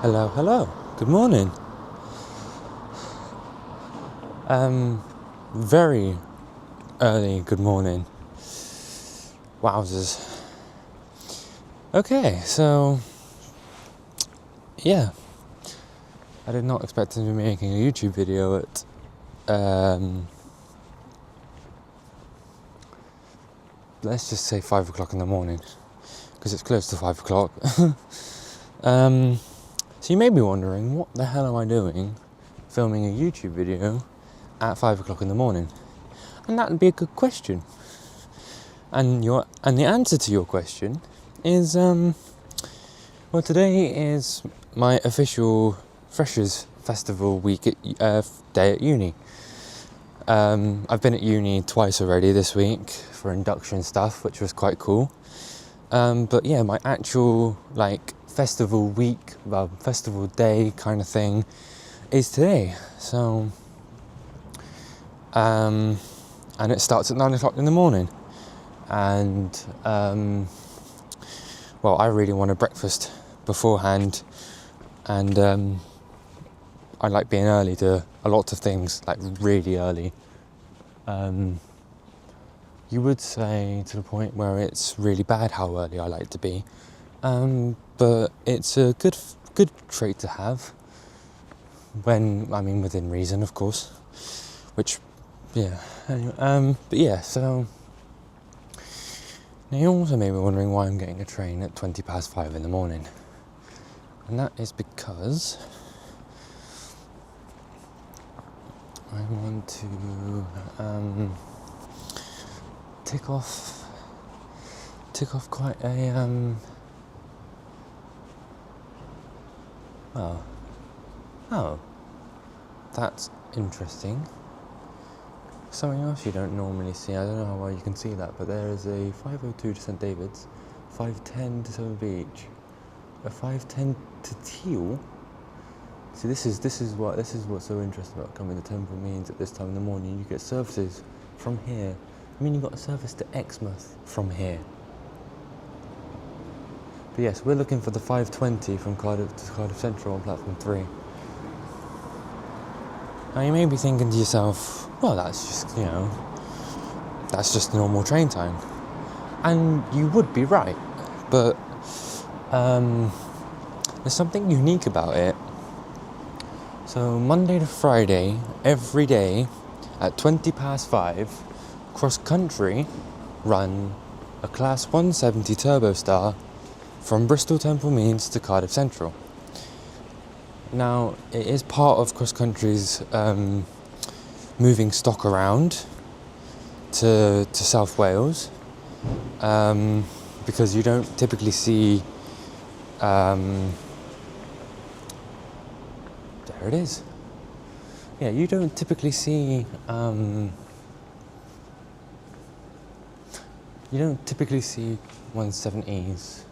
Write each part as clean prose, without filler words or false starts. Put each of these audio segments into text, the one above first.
Hello, hello. Good morning. Very early good morning. Wowzers. Okay, so yeah, I did not expect to be making a YouTube video at let's just say 5 o'clock in the morning, because it's close to 5 o'clock. So you may be wondering, what the hell am I doing filming a YouTube video at 5 o'clock in the morning? And that would be a good question. And the answer to your question is, well, today is my official Freshers Festival week day at uni. I've been at uni twice already this week for induction stuff, which was quite cool. But yeah, my actual festival week, festival day kind of thing is today. So, and it starts at 9 o'clock in the morning. And, well, I really want a breakfast beforehand. And I like being early to a lot of things, like really early. You would say to the point where it's really bad how early I like to be. But it's a good trait to have within reason, of course. Which, yeah. Anyway, but yeah, so now you also may be wondering why I'm getting a train at 5:20 in the morning. And that is because I want to tick off quite a oh, that's interesting. Something else you don't normally see. I don't know how well you can see that, but there is a 502 to St David's, 510 to Soho Beach, a 510 to Teal. See, this is what's so interesting about coming to Temple Meads at this time in the morning. You get services from here. You got a service to Exmouth from here. But yes, we're looking for the 520 from Cardiff to Cardiff Central on platform 3. Now you may be thinking to yourself, well, that's just normal train time. And you would be right, but there's something unique about it. So Monday to Friday, every day at 5:20, cross country run a class 170 turbostar from Bristol Temple Meads to Cardiff Central. Now, it is part of cross country's moving stock around to South Wales, because you don't typically see there it is. Yeah, you don't typically see 170s.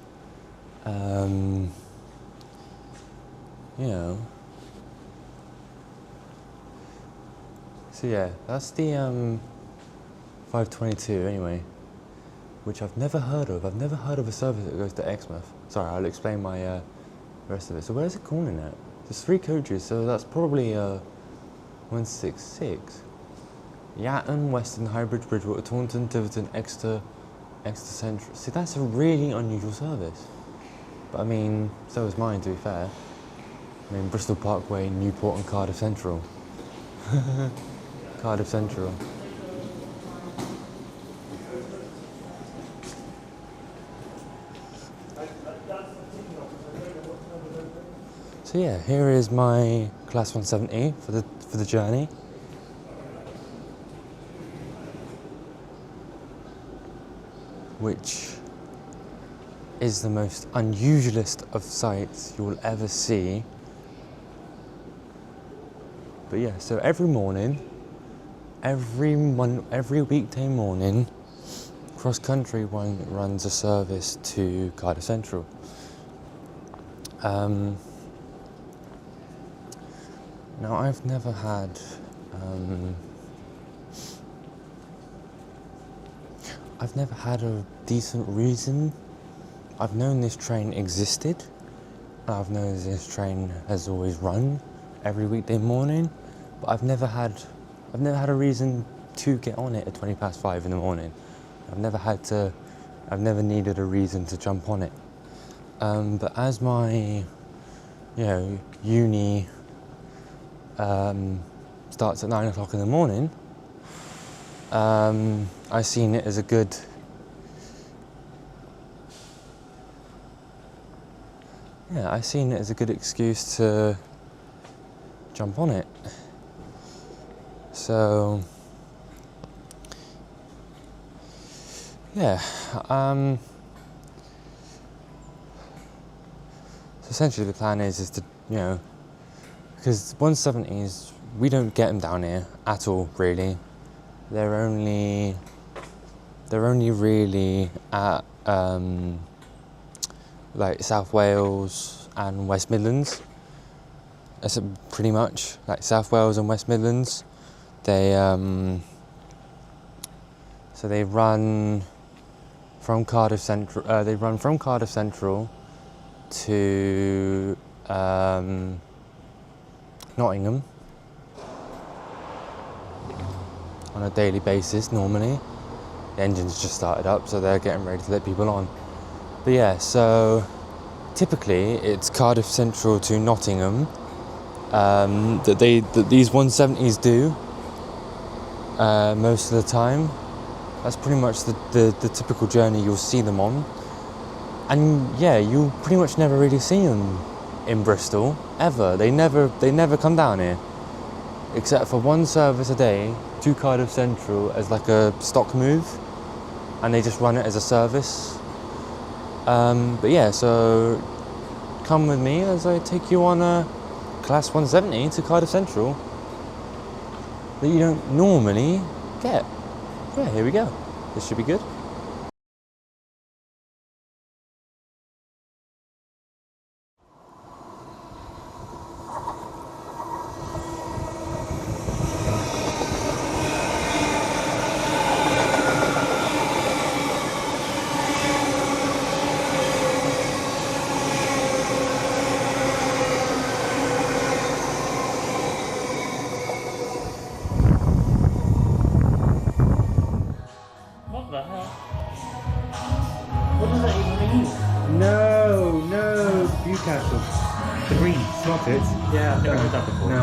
So yeah, that's the 522 anyway, which I've never heard of. I've never heard of a service that goes to Exmouth. Sorry, I'll explain my rest of it. So where's it calling at? There's 3 coaches, so that's probably 166. Yatton, Weston, Highbridge, Bridgewater, Taunton, Tiverton, Exeter Central. See, that's a really unusual service. But so is mine, to be fair. Bristol Parkway, Newport and Cardiff Central. Cardiff Central. So yeah, here is my class 170 for the journey. Which is the most unusualest of sights you will ever see. But yeah, so every morning, every weekday morning, cross country one runs a service to Cardiff Central. Now I've never had a decent reason. I've known this train existed, I've noticed this train has always run every weekday morning, but I've never had a reason to get on it at 5:20 in the morning. I've never needed a reason to jump on it. But as my, uni starts at 9 o'clock in the morning, I seen it as a good excuse to jump on it. So so essentially the plan is to, because 170s, we don't get them down here at all, really. They're only really at like South Wales and West Midlands. That's pretty much like South Wales and West Midlands. They so they run from Cardiff Central. To Nottingham on a daily basis. Normally, the engine's just started up, so they're getting ready to let people on. But yeah, so typically it's Cardiff Central to Nottingham that these 170s do most of the time. That's pretty much the typical journey you'll see them on. And yeah, you pretty much never really see them in Bristol, ever. They never come down here, except for one service a day to Cardiff Central as like a stock move, and they just run it as a service. But yeah, so come with me as I take you on a Class 170 to Cardiff Central that you don't normally get. Yeah, here we go. This should be good. No, Newcastle. The green, not it. Yeah, I've never heard that before. No.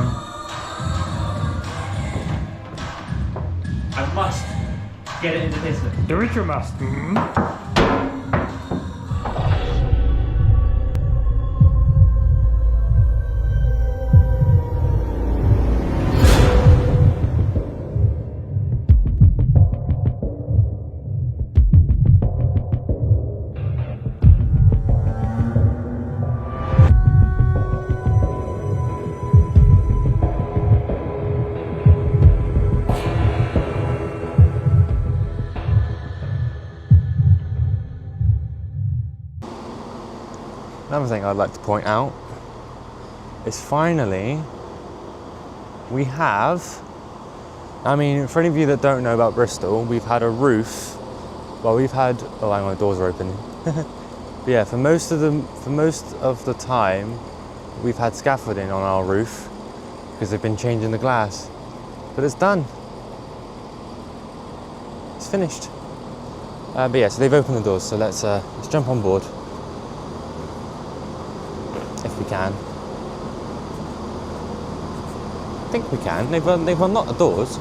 I must get it into business. The richer must. Mm-hmm. Another thing I'd like to point out is finally we have, for any of you that don't know about Bristol, we've had a roof, oh hang on, the doors are open. But yeah, for most of the time we've had scaffolding on our roof because they've been changing the glass, but it's done. It's finished. But yeah, so they've opened the doors, so let's jump on board. If we can. I think we can. They've unlocked the doors.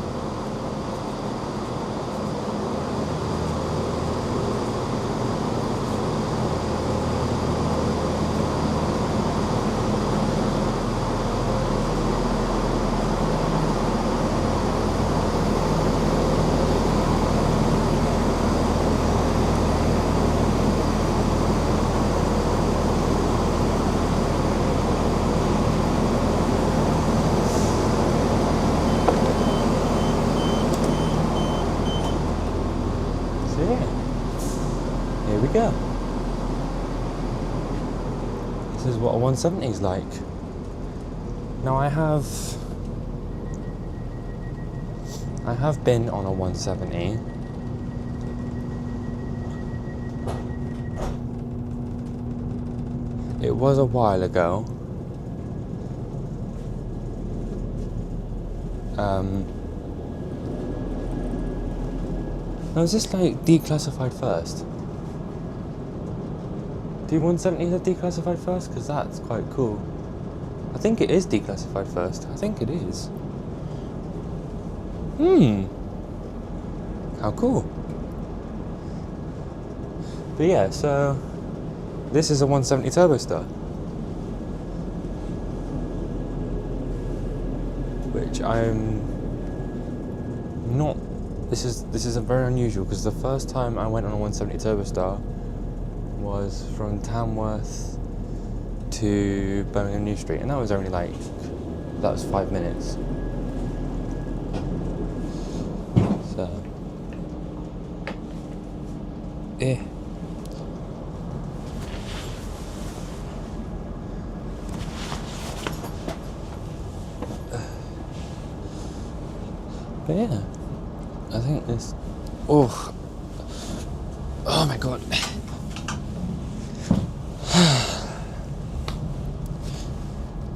Here we go. This is what a 170 is like. Now I have been on a 170. it was a while ago. Now is this like declassified first? Do 170s have declassified first? Because that's quite cool. I think it is declassified first. I think it is. How cool. But yeah, so this is a 170 turbostar, which I'm not. This is a very unusual, because the first time I went on a 170 turbostar was from Tamworth to Birmingham New Street, and that was only like 5 minutes. So yeah. But yeah, I think this. Oh my god.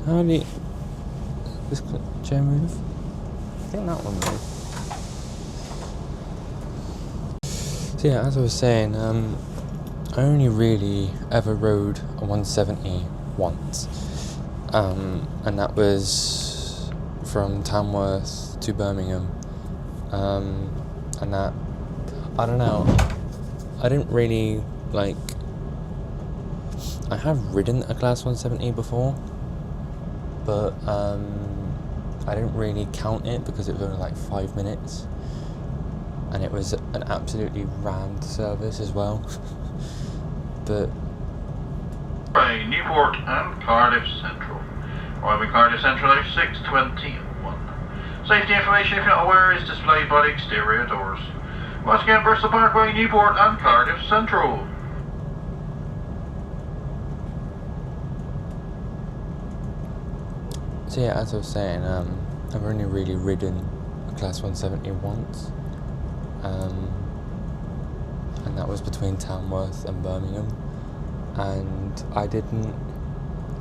How do you. This chair move? I think that one moved. So yeah, as I was saying, I only really ever rode a 170 once. And that was from Tamworth to Birmingham. And that, I don't know, I didn't really like. I have ridden a class 170 before, but I didn't really count it because it was only like 5 minutes, and it was an absolutely rammed service as well. But by Newport and Cardiff Central. Arriving Cardiff Central at 6:21. Safety information, if you're not aware, is displayed by the exterior doors. Once again, Bristol Parkway, Newport and Cardiff Central. so yeah, as I was saying, I've only really ridden a class 170 once, and that was between Tamworth and Birmingham. And I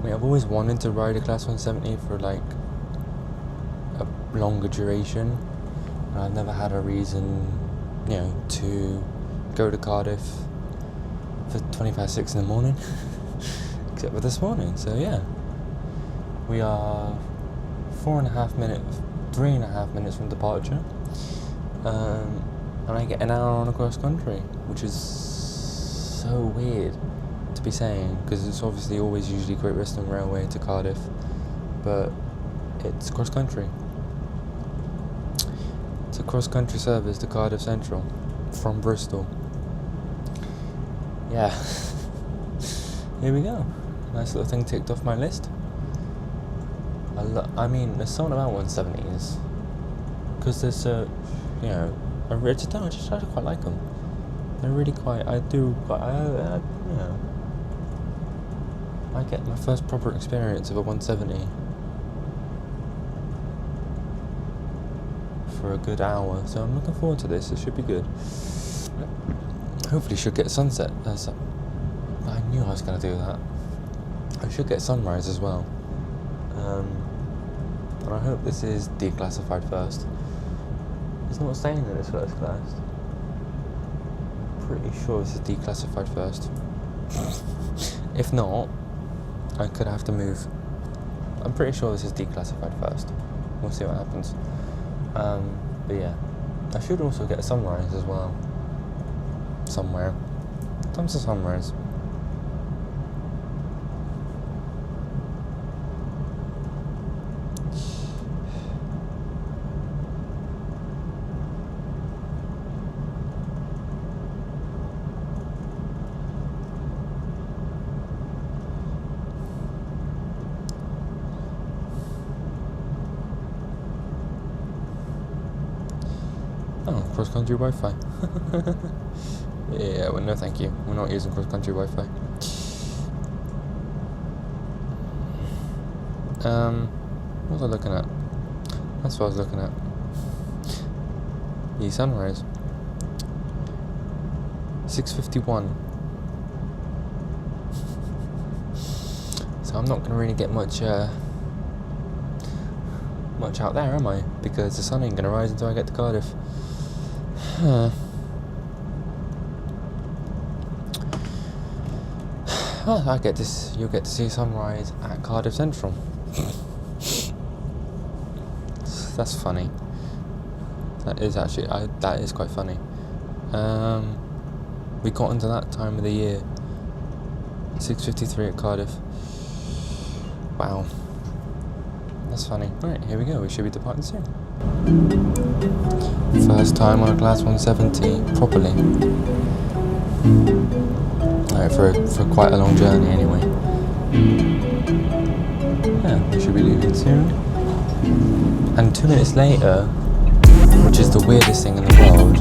mean, I've always wanted to ride a class 170 for like a longer duration, and I've never had a reason, to go to Cardiff for 6:20 in the morning, except for this morning. So yeah, we are 3.5 minutes from departure, and I get an hour on a cross country, which is so weird to be saying, because it's obviously always usually Great Western Railway to Cardiff, but it's cross country. It's a cross country service to Cardiff Central from Bristol. Yeah. Here we go. Nice little thing ticked off my list. I mean, there's something about 170s, because there's I just quite like them. They're really quite. I get my first proper experience of a 170 for a good hour, so I'm looking forward to this. It should be good. Hopefully should get sunset. I knew I was going to do that. I should get sunrise as well. And I hope this is declassified first. It's not saying that it's first class. Pretty sure this is declassified first. If not, I could have to move. I'm pretty sure this is declassified first. We'll see what happens. But yeah, I should also get a sunrise as well. Somewhere. Time's a sunrise. Oh, cross-country Wi-Fi. Yeah, well, no thank you. We're not using cross-country Wi-Fi. What was I looking at? That's what I was looking at. The sunrise. 6:51. So I'm not going to really get much out there, am I? Because the sun ain't going to rise until I get to Cardiff. Well, you'll get to see sunrise at Cardiff Central. That's funny. That is actually, that is quite funny. We got into that time of the year. 6:53 at Cardiff. Wow. That's funny. Right, here we go. We should be departing soon. First time on a Class 170 properly. Alright, for quite a long journey anyway. Yeah, we should be leaving soon. And 2 minutes later, which is the weirdest thing in the world,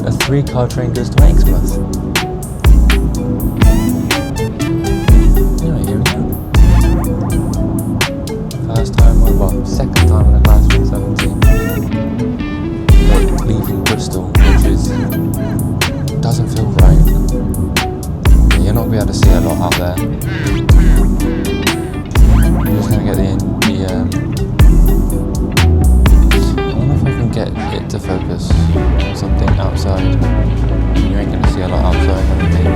a 3-car train goes to Exmouth. Anyway, here we go. First time, second time in a Class 170. Like leaving Bristol, which doesn't feel right. You're not going to be able to see a lot out there. I'm just going to get I wonder if I can get it to focus on something outside. You ain't going to see a lot outside, I don't think.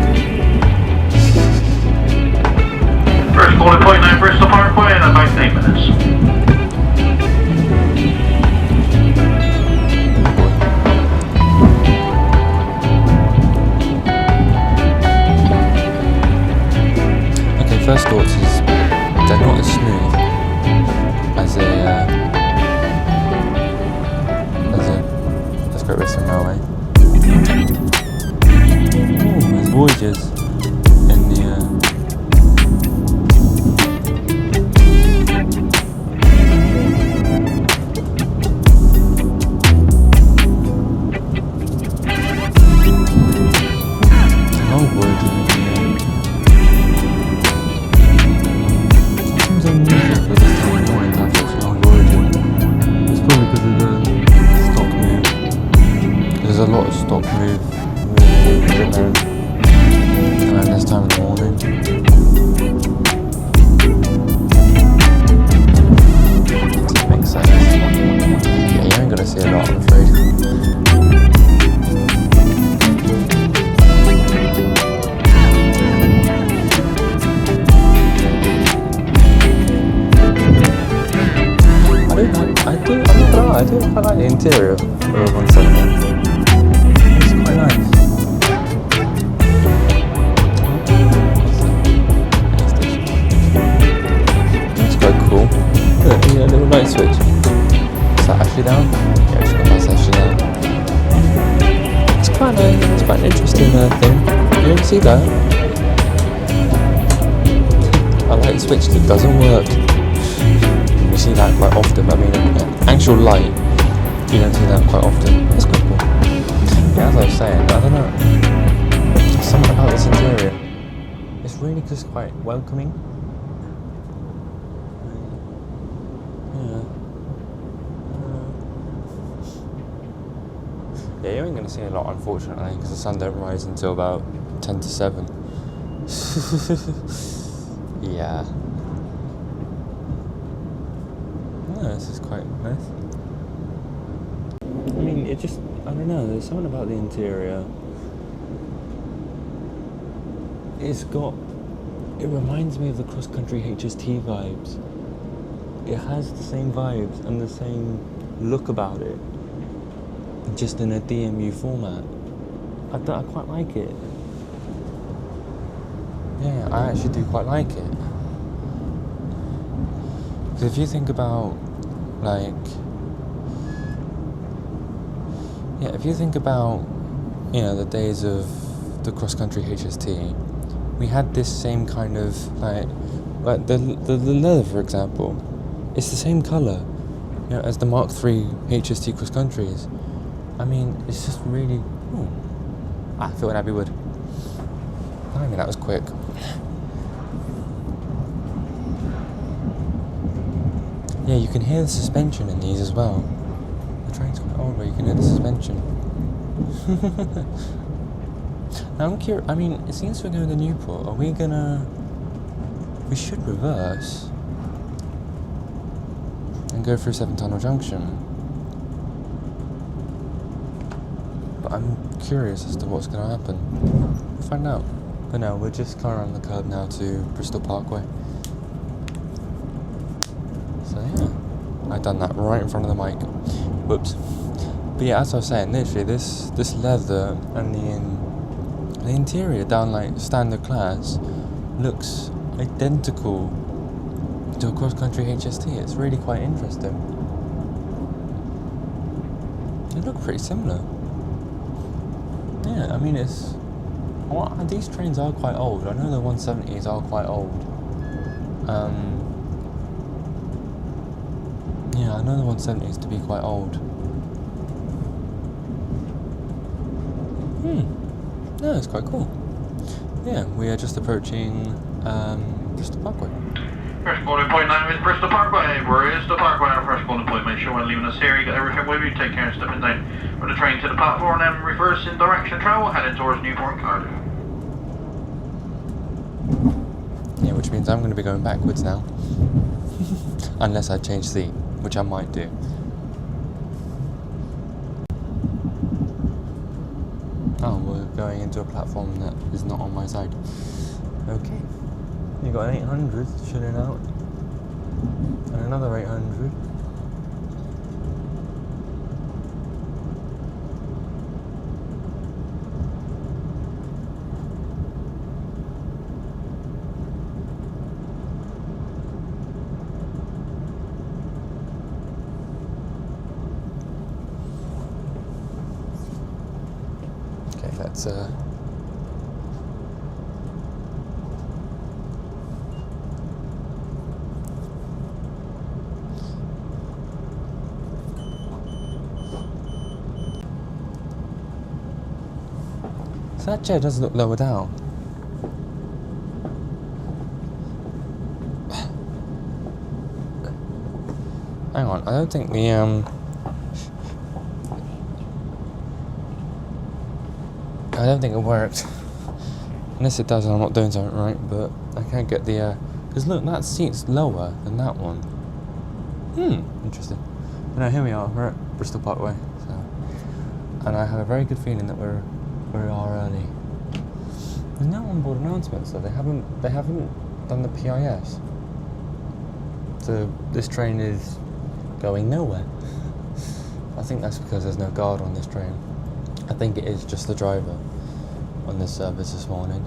First bullet point 9 Bristol Parkway in about 8 minutes. First thoughts is they're not as smooth as let's go Western Railway. Oh, there's voyages in the long voyages. There's a lot of stock move around this time in the morning. That makes sense. Yeah, you ain't gonna see a lot, I'm afraid. I do quite like the interior of 170. It's quite nice. It's quite cool. Look, a little light switch. Is that actually down? Yeah, it's got that's actually down. It's quite an interesting thing. You didn't see that? A light switch that doesn't work. You see that quite often, but I mean, actual light, you don't see that quite often. That's quite cool. Yeah, as I was saying, I don't know, something about this interior, it's really just quite welcoming. Yeah, you ain't going to see a lot, unfortunately, because the sun don't rise until about 10 to 7. Yeah. This is quite nice. I mean, I don't know, there's something about the interior. It reminds me of the cross-country HST vibes. It has the same vibes and the same look about it, just in a DMU format. I quite like it. Yeah, I actually do quite like it. Because if you think about, the days of the cross-country HST, we had this same kind of, like the leather, for example. It's the same colour, as the Mark III HST cross-countries. I mean, it's just really, I thought Abbey would. I mean, that was quick. Yeah, you can hear the suspension in these as well. The train's quite old where you can hear the suspension. Now I'm curious, I mean, it seems we're going to Newport. Are we gonna we should reverse and go through 7 Tunnel Junction. But I'm curious as to what's going to happen. We'll find out. But no, we're just coming around the curb now to Bristol Parkway. So yeah, I've done that right in front of the mic. Whoops. But yeah, as I was saying, literally this leather and the interior down like standard class looks identical to a cross-country HST. It's really quite interesting. They look pretty similar. Yeah, I mean these trains are quite old. I know the 170s are quite old. Yeah, I know the 170s to be quite old. No, it's quite cool. Yeah, we are just approaching Bristol Parkway. First calling point now is Bristol Parkway. Where is the Parkway? Our first calling point. Make sure when leaving us here, you get everything with you. Take care of stepping down from the train to the platform, and then reverse in direction travel, heading towards Newport, Cardiff. Yeah, which means I'm going to be going backwards now. Unless I change seat, which I might do. Oh, we're going into a platform that is not on my side. Okay. You got an 800 chilling out. And another 800. Okay, that's so that chair does look lower down. Hang on, I don't think the I don't think it worked. Unless it does and I'm not doing something right, but I can't get the because look, that seat's lower than that one. Interesting. But no, here we are, we're at Bristol Parkway. So, and I have a very good feeling that we are early. There's no onboard announcements though. They haven't done the PIS. So this train is going nowhere. I think that's because there's no guard on this train. I think it is just the driver on this service this morning.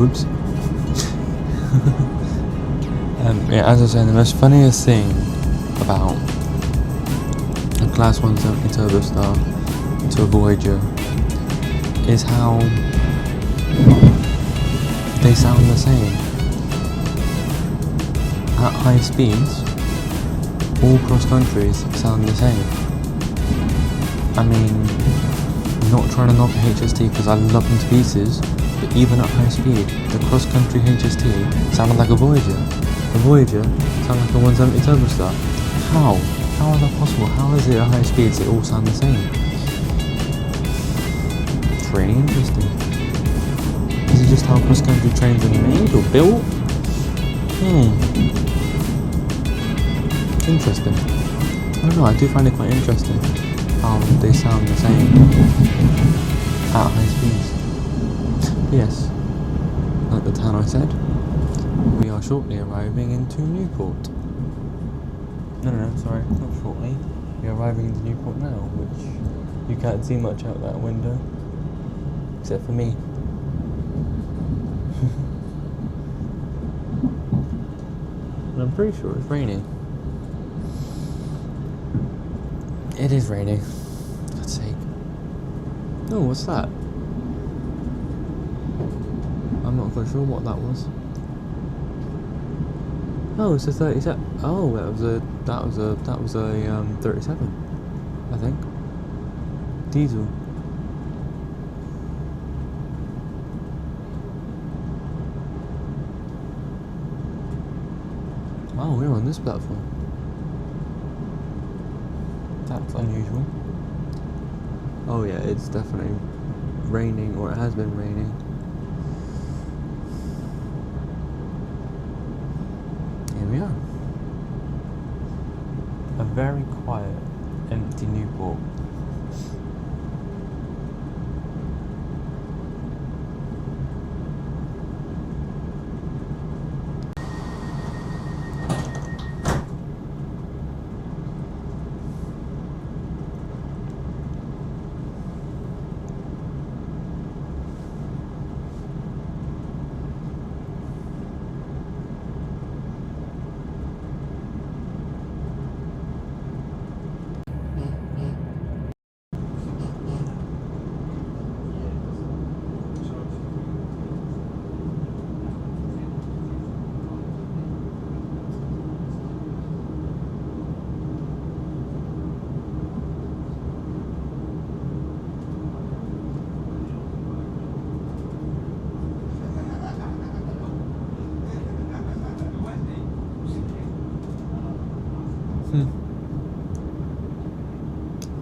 Whoops. Yeah, as I was saying, the most funniest thing about a Class 170 turbostar to a Voyager is how they sound the same. At high speeds, all cross countries sound the same. I mean, I'm not trying to knock HST because I love them to pieces, but even at high speed, the cross country HST sounded like a Voyager. The Voyager sounded like a 170 turbostar. How is that possible? How is it at high speeds it all sound the same? It's really interesting. Is it just how cross-country trains are made or built? Interesting. I don't know, I do find it quite interesting how they sound the same at high speeds. Yes, like the town I said, we are shortly arriving into Newport. No, sorry, not shortly. We are arriving into Newport now, which you can't see much out that window, except for me. And I'm pretty sure it's raining. It is raining. For God's sake. Oh, what's that? I'm not quite sure what that was. Oh, it's a 37. Oh, that was a 37. I think. Diesel. Oh, we're on this platform. That's unusual. Oh yeah, it's definitely raining, or it has been raining. Here we are. A very quiet, empty Newport.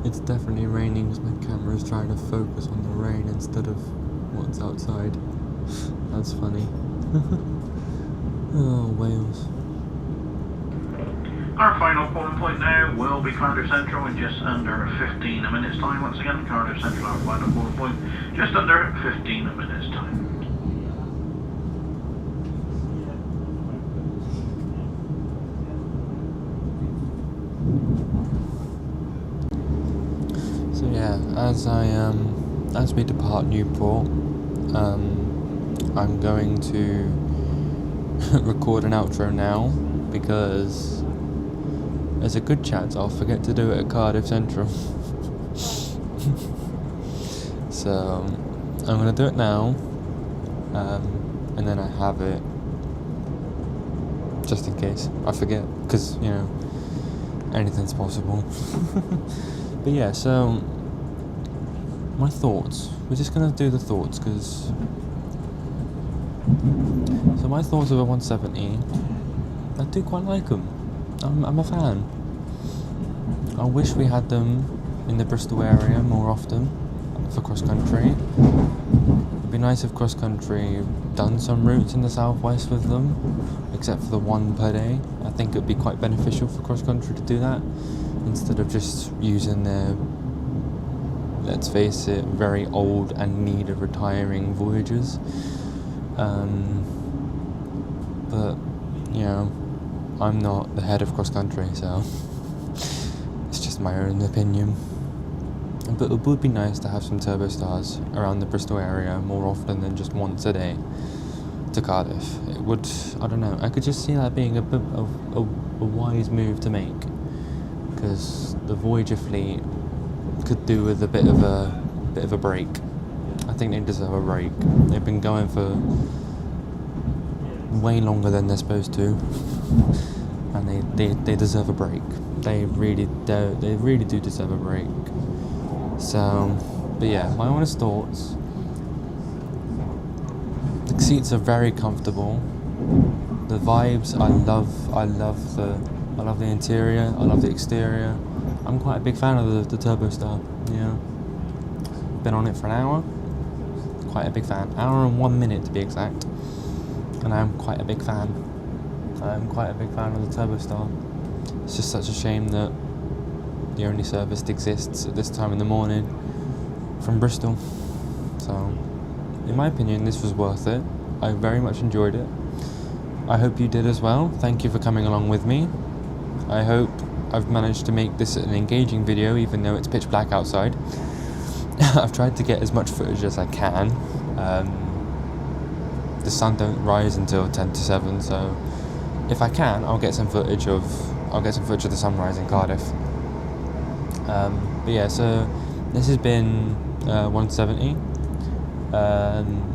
It's definitely raining because my camera is trying to focus on the rain instead of what's outside. That's funny. Oh, Wales. Our final polling point now will be Cardiff Central in just under 15 minutes time. Once again, Cardiff Central, our final polling point, just under 15 minutes time. So yeah, as we depart Newport, I'm going to record an outro now because there's a good chance I'll forget to do it at Cardiff Central. So I'm gonna do it now, and then I have it just in case I forget, because you know anything's possible. But yeah, so my thoughts. We're just gonna do the thoughts, because so my thoughts of a 170. I do quite like them. I'm a fan. I wish we had them in the Bristol area more often for cross country. It'd be nice if cross country done some routes in the southwest with them, except for the one per day. I think it'd be quite beneficial for cross country to do that instead of just using their, let's face it, very old and need of retiring voyages. But you know, I'm not the head of cross country, so it's just my own opinion. But it would be nice to have some turbostars around the Bristol area more often than just once a day to Cardiff. It would, I don't know, I could just see that being a bit of a wise move to make, because the Voyager fleet could do with a bit of a break. I think they deserve a break. They've been going for way longer than they're supposed to, and they deserve a break. They really do deserve a break. So, but yeah, my honest thoughts. The seats are very comfortable. The vibes, I love I love the interior, I love the exterior. I'm quite a big fan of the turbostar, yeah. Been on it for an hour, quite a big fan. Hour and 1 minute to be exact. And I'm quite a big fan. I'm quite a big fan of the turbostar. It's just such a shame that the only service that exists at this time in the morning from Bristol. So, in my opinion, this was worth it. I very much enjoyed it. I hope you did as well. Thank you for coming along with me. I hope I've managed to make this an engaging video, even though it's pitch black outside. I've tried to get as much footage as I can. The sun don't rise until 10 to 7, so if I can, I'll get some footage of the sunrise in Cardiff. But yeah, so this has been 170.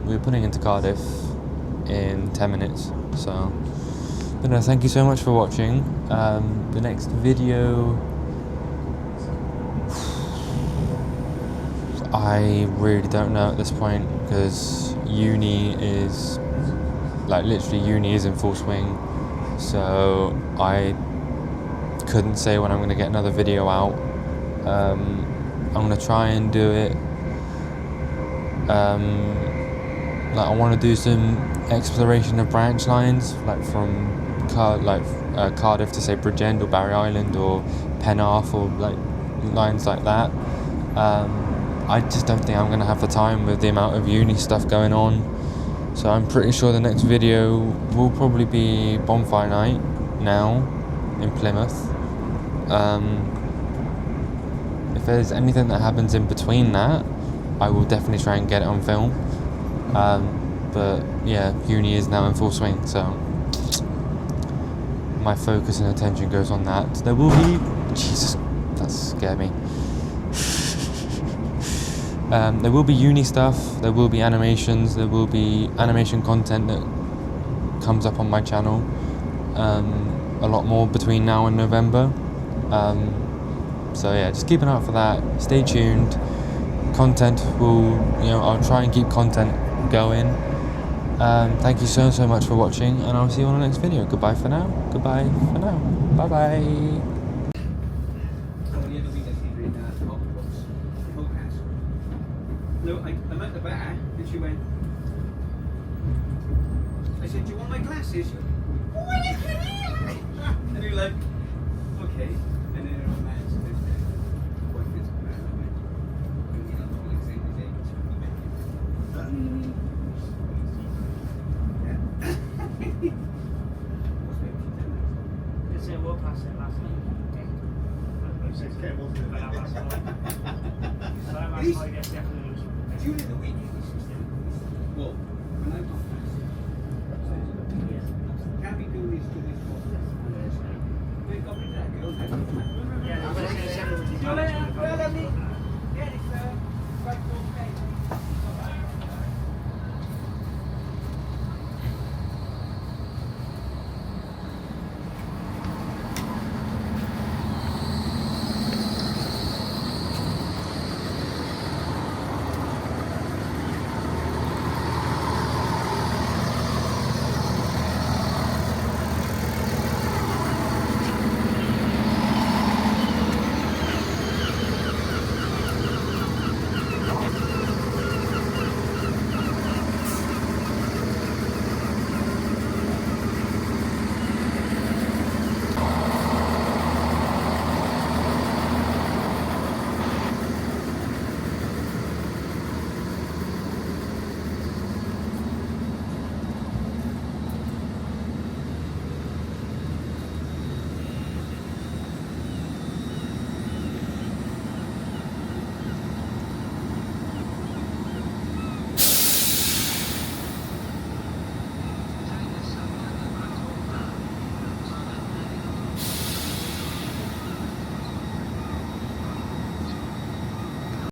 We're putting into Cardiff in 10 minutes. So, but no, thank you so much for watching. The next video, I really don't know at this point, because uni is in full swing. So I couldn't say when I'm going to get another video out. I'm going to try and do it. I want to do some exploration of branch lines, like from Cardiff to say Bridgend or Barry Island or Penarth, or like lines like that. I just don't think I'm going to have the time with the amount of uni stuff going on. So I'm pretty sure the next video will probably be bonfire night now in Plymouth. If there's anything that happens in between that, I will definitely try and get it on film. But yeah, uni is now in full swing, so my focus and attention goes on that. There will be... Jesus, that scared me. There will be uni stuff, there will be animations, there will be animation content that comes up on my channel. A lot more between now and November. So yeah, just keep an eye out for that. Stay tuned. Content will, I'll try and keep content going. Thank you so much for watching, and I'll see you on the next video. Goodbye for now. Goodbye for now. Bye bye. No, I'm at the bar, and she went, I said, do you want my glasses? She went, and you're like, okay. And then her old man said, what is the man? I went, you know, all the same day, it's really bad. Yeah. It's a walk past it last night. Do you live the weekend? Well,